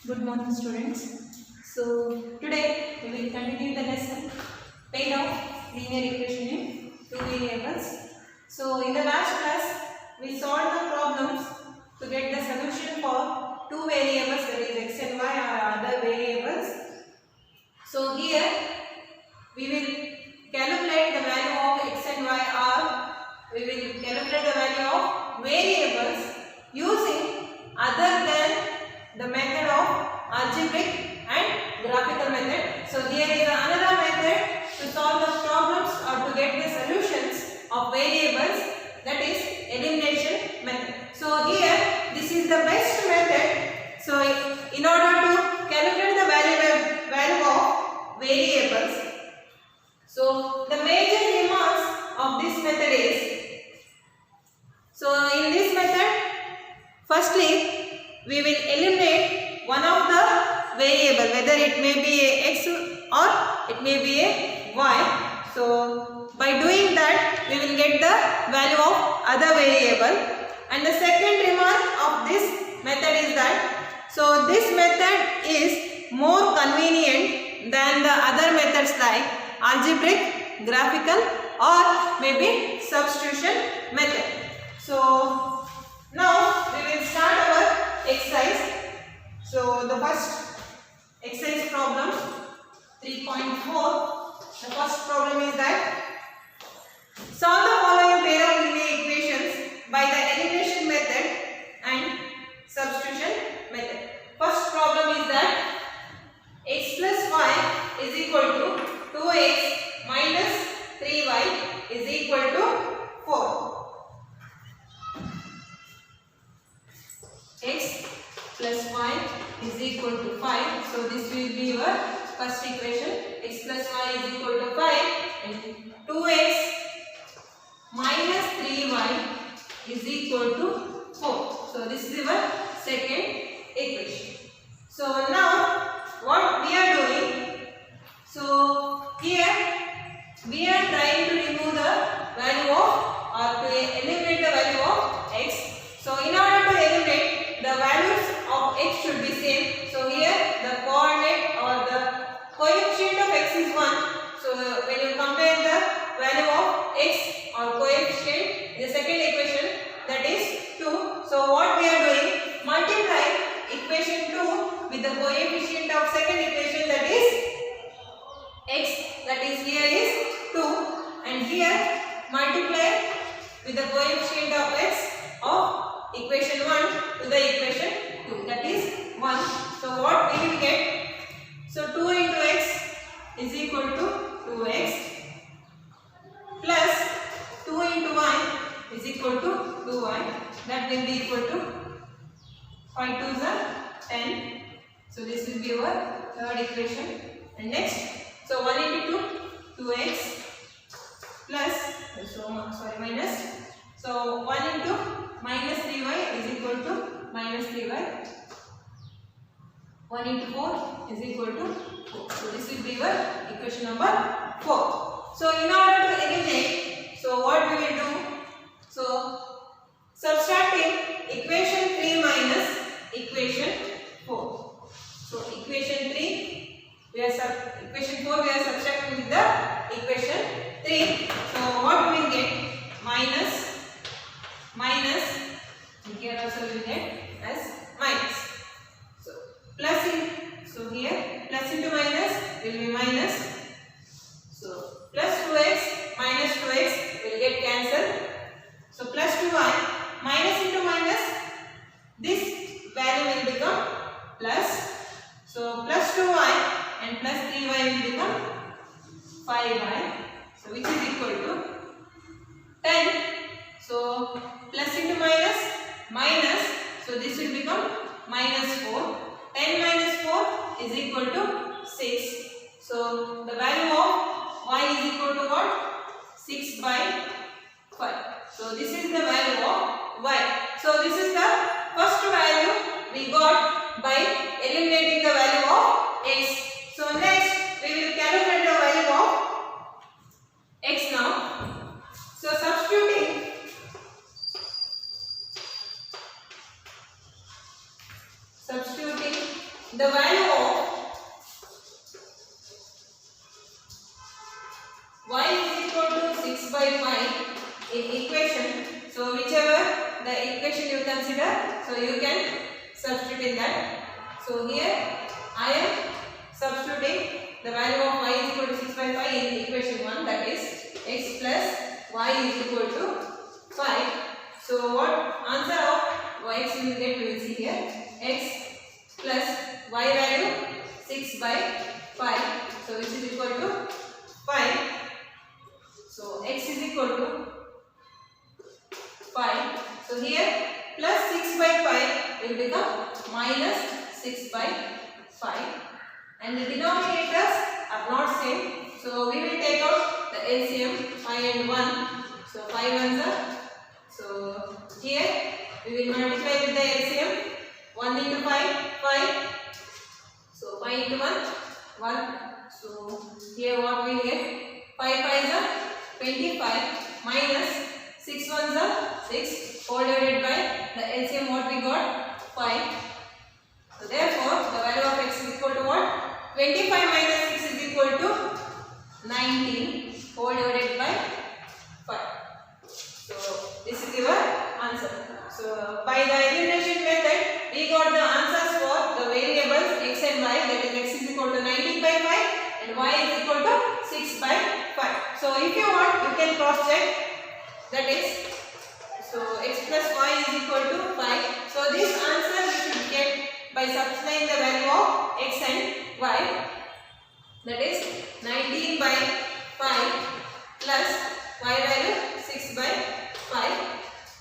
Good morning, students. So today we will continue the lesson paid off linear equation in two variables. So in the last class we solved the problems to get the solution for two variables, that is x and y or other variables. So here we will calculate the value of x and y, or we will calculate the value of variables using other than the method of algebraic and graphical method. So here is another method to solve the problems or to get the solutions of variables, that is elimination method. So here this is the best method. So in order to calculate the value of variables, so the major remarks of this method is, so in this method firstly we will eliminate one of the variable, whether it may be a x or it may be a y. So by doing that we will get the value of other variable. And the second remark of this method is that, so this method is more convenient than the other methods like algebraic, graphical or maybe substitution method. So now we will start our exercise. So the first exercise problem 3.4. The first problem is that solve the following pair of linear equations by the elimination method and substitution method. First problem is that x plus y is equal to 2x minus 3y is equal to 4. X plus y is equal to 5. So this will be your first equation. X plus y is equal to 5 and 2x minus 3y is equal to 4. So this is your second equation. So now what we are doing, so here we are trying to remove the value of, or to eliminate the value of x. So in order to eliminate, the values of x should be same. So here the coordinate or the coefficient of x is 1. So when you compare the value of x or coefficient in the second equation, that is 2. So what we are doing, multiply equation 2 with the coefficient of second equation, that is x, that is here is 2, and here multiply with the coefficient of x of equation 1 to the equation 2, that is 1. So what we will get, so 2 into x is equal to 2x plus 2 into y is equal to 2y, that will be equal to 5 2s are 10. So this will be our third equation. And next, so 1 into 2, 2x plus, minus, so 1 into minus 3y is equal to minus 3y. 1 into 4 is equal to 4. So this will be your equation number 4. So in order to eliminate, so what we will do, so subtracting equation 3 minus equation 4. So equation 3, equation 4 we are subtracting with the equation 3. So what we will get, minus, and here also we will get as minus. So plus in, so here plus into minus will be minus. So plus 2x minus 2x will get cancelled. So plus 2y minus into minus, this value will become plus. So plus 2y and plus 3y will become 5y. So which is equal to 10. So plus into minus, so this will become minus 4. 10 minus 4 is equal to 6. So the value of y is equal to what? 6 by 5. So this is the value of y. So this is the first value we got by eliminating the value of x. So next we will calculate the value of x now. So substituting the value of y is equal to 6 by 5 in equation. So whichever the equation you consider, so you can substitute in that. So here I am substituting the value of y is equal to 6 by 5 in equation 1, that is x plus y is equal to 5. So what answer of y you will get, we will see here, x plus y value 6 by 5, so which is equal to 5. So x is equal to 5. So here plus 6 by 5 will become minus 6 by 5, and the denominators are not same. So we will take out the LCM 5 and 1. So 5 ones are. So here we will multiply with the LCM. 1 into 5, 5. So 5 into 1, 1. So here what we get? 5 5s are 25 minus 6 ones are 6, all divided by the LCM what we got? 5. So therefore the value of x is equal to what? 25 minus 6 is equal to 19, all divided by 5. So this is your answer. So by the elimination method we got the answers for the variables x and y, that is x is equal to 19 by 5 and y is equal to 6 by 5. So if you want, you can cross check, that is, so x plus y is equal to 5. So this answer we should get by substituting the value of x and y, that is 19 by 5 plus y value 6 by 5.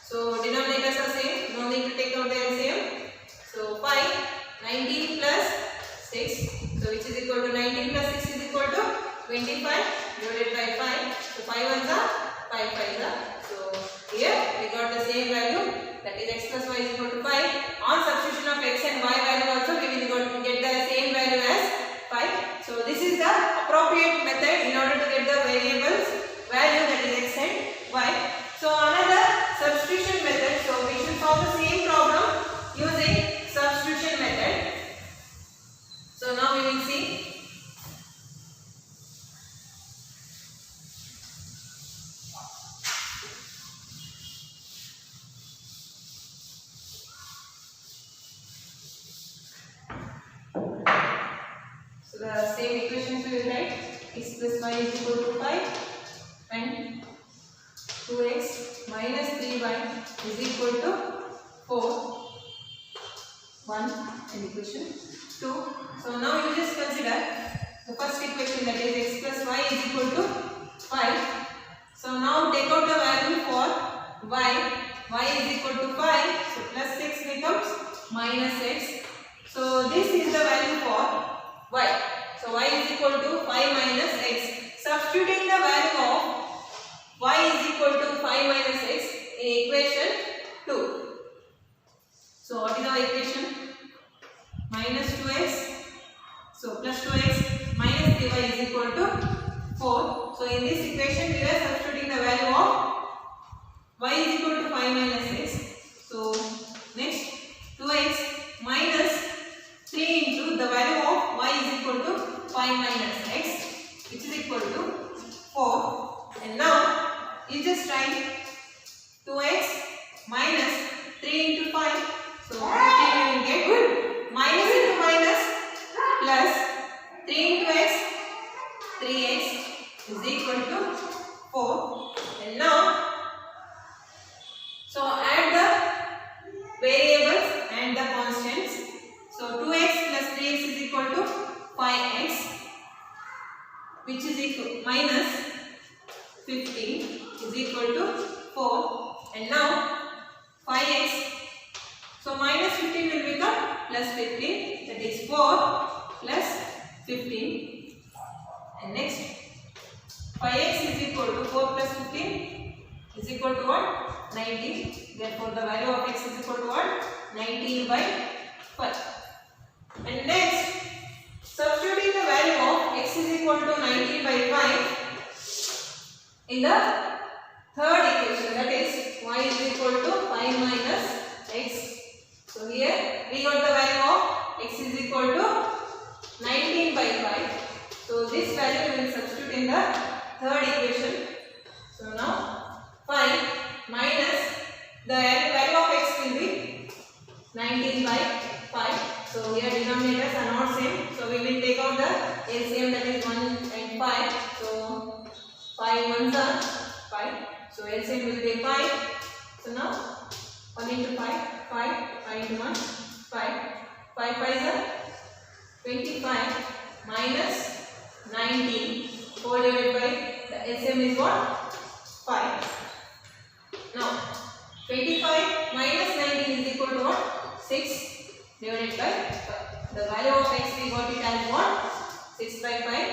So denominators are same, no need to take out the LCM. So 5, 19 plus 6, so which is equal to 19 plus 6 is equal to 25 divided by 5. So 5 ones are 5 5s are. So here we got the same value, that is x plus y is equal to 5. On substitution of x and y value also we will get the same value as 5. So this is the appropriate method in order to get the variables value, that is x and y. So another substitution method, so we should solve the same problem using substitution method. So now we will see. So the same equations we will write, x plus y is equal to 5 and 2x minus 3y is equal to 4. 1 and equation 2. So now you just consider the first equation, that is x plus y is equal to 5. So now take out the value for y is equal to 5. So plus 6 becomes minus x. So this is the value for y. So y is equal to 5 minus x. Substituting the value of y is equal to 5 minus x in equation 2. So what is our equation? Minus 2x. So plus 2x minus 3y is equal to 4. So in this equation we are substituting the value of y is equal to 5 minus x. So next 2x minus 3 into the value of y is equal to 5 minus x, which is equal to 4. And now you just write 2x minus 3 into 5. So you will get minus into minus plus 3 into x, 3x is equal to 4. And now, so add the variables and the constants. So 2x plus 3x is equal to 5x, which is equal minus 15 is equal to 4. And now 5x, so minus 15 will become plus 15, that is 4 plus 15. And next 5x is equal to 4 plus 15 is equal to what? 19. Therefore the value of x is equal to what? 19 by 5. And next, substituting the value of x is equal to 19 by 5 in the third equation, that is y is equal to 5 minus x. So here we got the value of x is equal to this value we will substitute in the third equation. So now 5 minus the value of x will be 19 by 5. So here denominators are not same. So we will take out the LCM, that is 1 and 5. So 5 ones are 5. So LCM will be 5. So now 1 into 5, 5 into 1, 5. 5 5s are 25 minus 19 whole divided by the LCM is what? 5. Now 25 minus 19 is equal to what? 6 divided by 5. The value of x we got it as what? 6 by 5.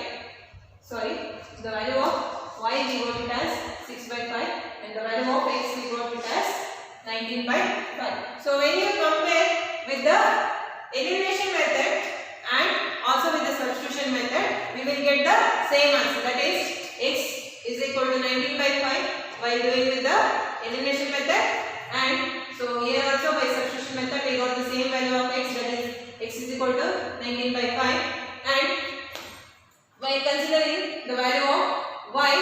Sorry, the value of y we got it as 6 by 5 and the value of x we got it as 19 by 5. So when you compare with the elimination method and also with the substitution method, we will get the same answer, that is x is equal to 19 by 5 while doing with the elimination method, and so here also by substitution method we got the same value of x, that is x is equal to 19 by 5, and by considering the value of y,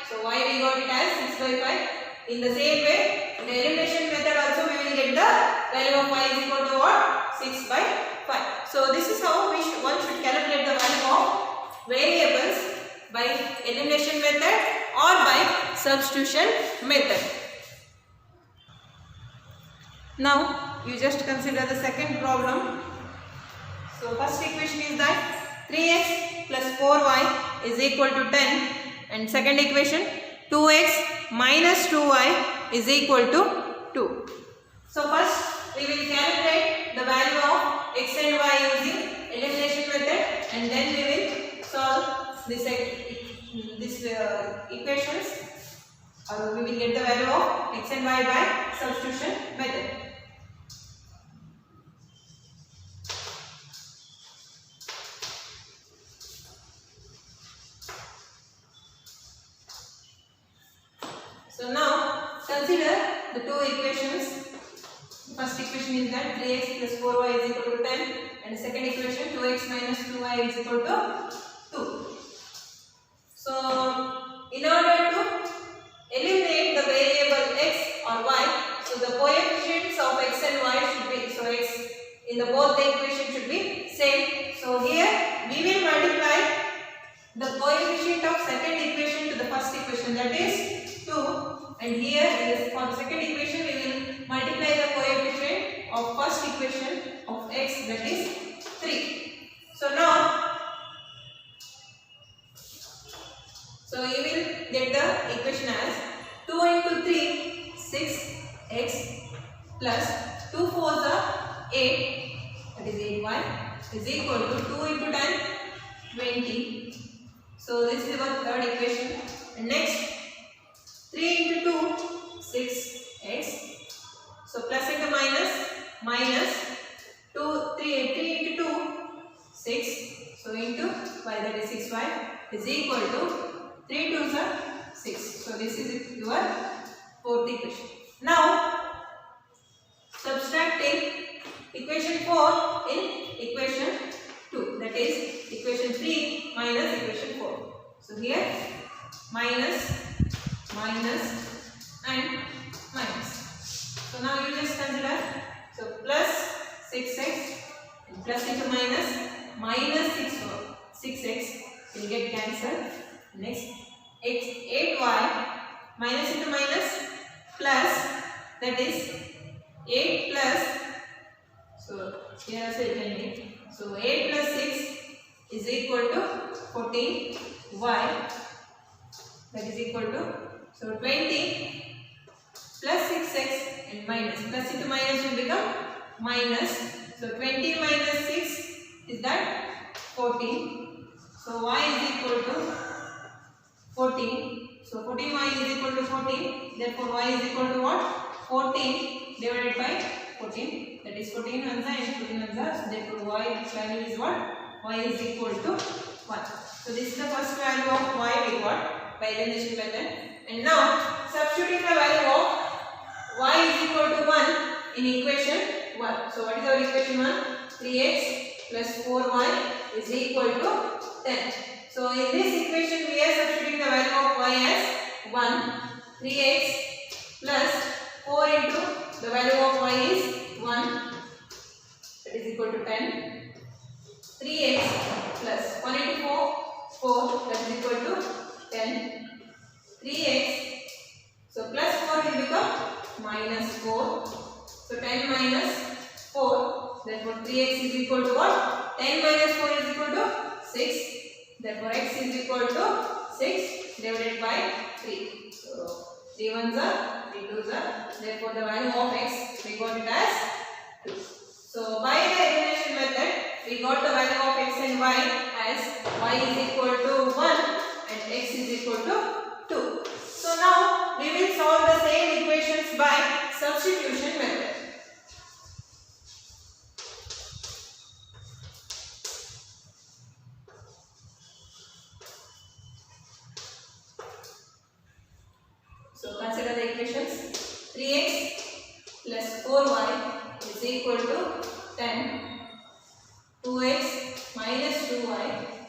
so y we got it as 6 by 5. In the same way, in the elimination method also we will get the value of y is equal to what? 6 by 5. So this is how one should calculate the value of variables by elimination method or by substitution method. Now you just consider the second problem. So first equation is that 3x plus 4y is equal to 10, and second equation 2x minus 2y is equal to 2. So first we will calculate the value of x and y using elimination method, and then we will solve this equations, or we will get the value of x and y by substitution method. So now consider the two equations. First equation is that 3x plus 4y is equal to 10, and the second equation 2x minus 2y is equal to 2. So in order to eliminate the variable x or y, so the coefficients of x and y should be, so x in the both the equation should be same. So here we will multiply the coefficient of second equation to the first equation, that is 2. And here for the second equation we will multiply the coefficient of first equation of x, that is 3. So now, so you will get the equation as 2 into 3, 6x plus 2 4s are 8, that is 8y is equal to 2 into 10, 20. So this is our third equation. And next 3 into 2, 6x. So plus into minus, minus 3 into 2, 6. So into y, that is 6y is equal to 3 2s are 6. So this is your fourth equation. Now subtracting equation 4 in equation 2, that is equation 3 minus equation 4. So here minus, minus and minus. So now you just consider, so plus 6x and plus into minus, minus 6x will get cancelled. Next 8y minus into minus plus, that is 8 plus, so here also you can make, so 8 plus 6 is equal to 14y, that is equal to, so 20 plus 6x and minus, plus into minus will become minus, so 20 minus 6 is that 14, so y is equal to 14, so 14y is equal to 14, therefore y is equal to what? 14 divided by 14, that is 14 ones and 14 ones, so therefore y value is what? Y is equal to 1. So this is the first value of y we got by elimination method. And now substituting the value of y is equal to 1 in equation 1. So what is our equation 1? 3x plus 4y is equal to 10. So So in this equation we are substituting the value of y as 1. 3x plus 4 into the value of y is 1, that is equal to 10. 3x plus 1 into 4, that is equal to 10. 3x, so plus 4 will become minus 4. So 10 minus 4, therefore 3x is equal to what? 10 minus 4 is equal to 6. Therefore x is equal to 6 divided by 3. So 3 ones are, 3 twos are. Therefore the value of x we got it as 2. So by the elimination method we got the value of x and y as y is equal to 1 and x is equal to 2. So now we will solve the same equations by substitution method. So consider the equations. 3x plus 4y is equal to 10. 2x minus 2y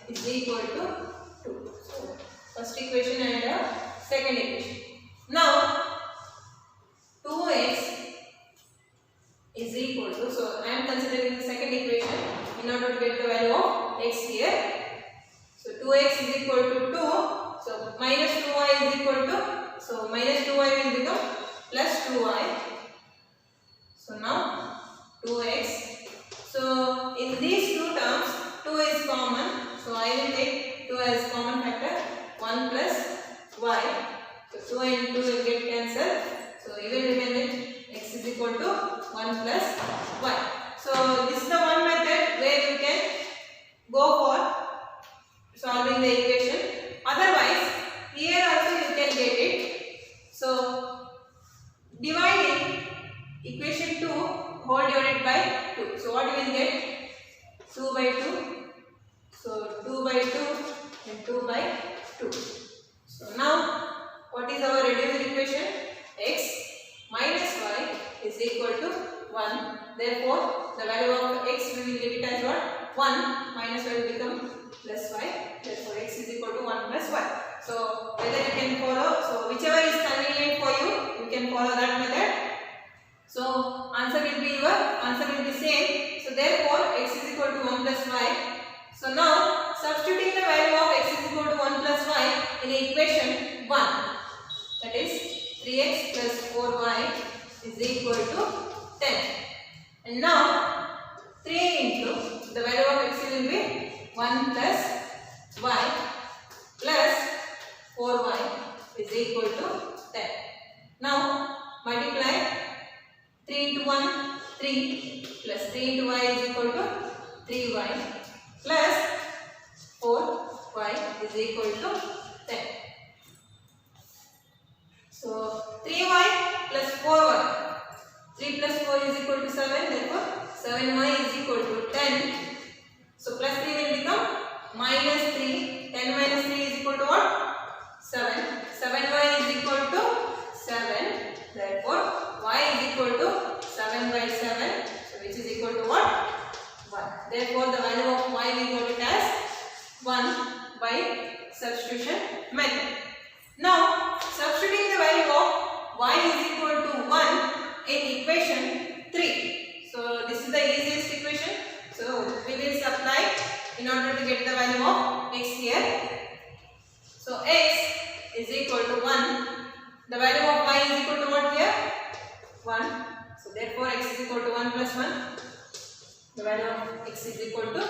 is equal to 2. So first equation and second equation. Now 2x is equal to, so I am considering the second equation in order to get the value of x here. So 2x is equal to 2. So minus 2y is equal to, so minus 2y will become plus 2y. So now 2x. So in these two terms 2 is common. So I will take 2 as common factor. 1 plus y. So 2 and 2 will get cancelled. So you will remember x is equal to 1 plus y. So this is the one method where you can go for solving the equation. Otherwise here also you can get it. So dividing equation 2 whole divided by 2. So what you will get? 2 by 2. So 2 by 2 and 2 by 2. So now what is our reduced equation? X minus y is equal to 1. Therefore the value of x we will get it as what? 1 minus y will become plus y. Therefore x is equal to 1 plus y. So whether you can follow, so whichever is convenient for you, you can follow that method. So answer will be same. So therefore x is equal to 1 plus y. So now substituting the value of x is equal to 1 plus y in equation 1, that is 3x plus 4y is equal to 10. And now 3 into the value of x will be 1 plus y plus 4y is equal to 10. Now multiply 3 into 1, 3 plus 3 into y is equal to 3y plus 4y is equal to 10. So 3y plus 4y, 3 plus 4 is equal to 7, therefore 7y is equal to 10. So plus 3 will become minus 3, 10 minus 3 is equal to what? 7. 7y is equal to 7, therefore y is equal to 7 by 7, so which is equal to what? 1. Therefore the value of y we got it as 1 by substitution method. Now substituting the value of y is equal to 1 in equation 3. So this is the easiest equation. So we will supply in order to get the value of x here. So x is equal to 1. The value of y is equal to what here? 1. So therefore x is equal to 1 plus 1. The value of x is equal to 2.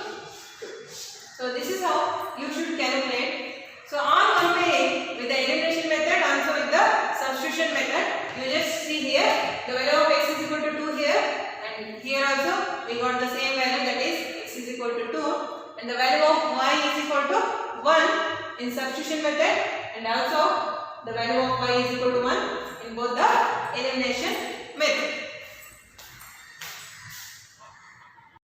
So this is how you should calculate. So on one way with the elimination method, also with the substitution method, you just see here the value of x is equal to 2 here, and here also we got the same value, that is x is equal to 2, and the value of y is equal to 1 in substitution method, and also the value of y is equal to 1 in both the elimination method.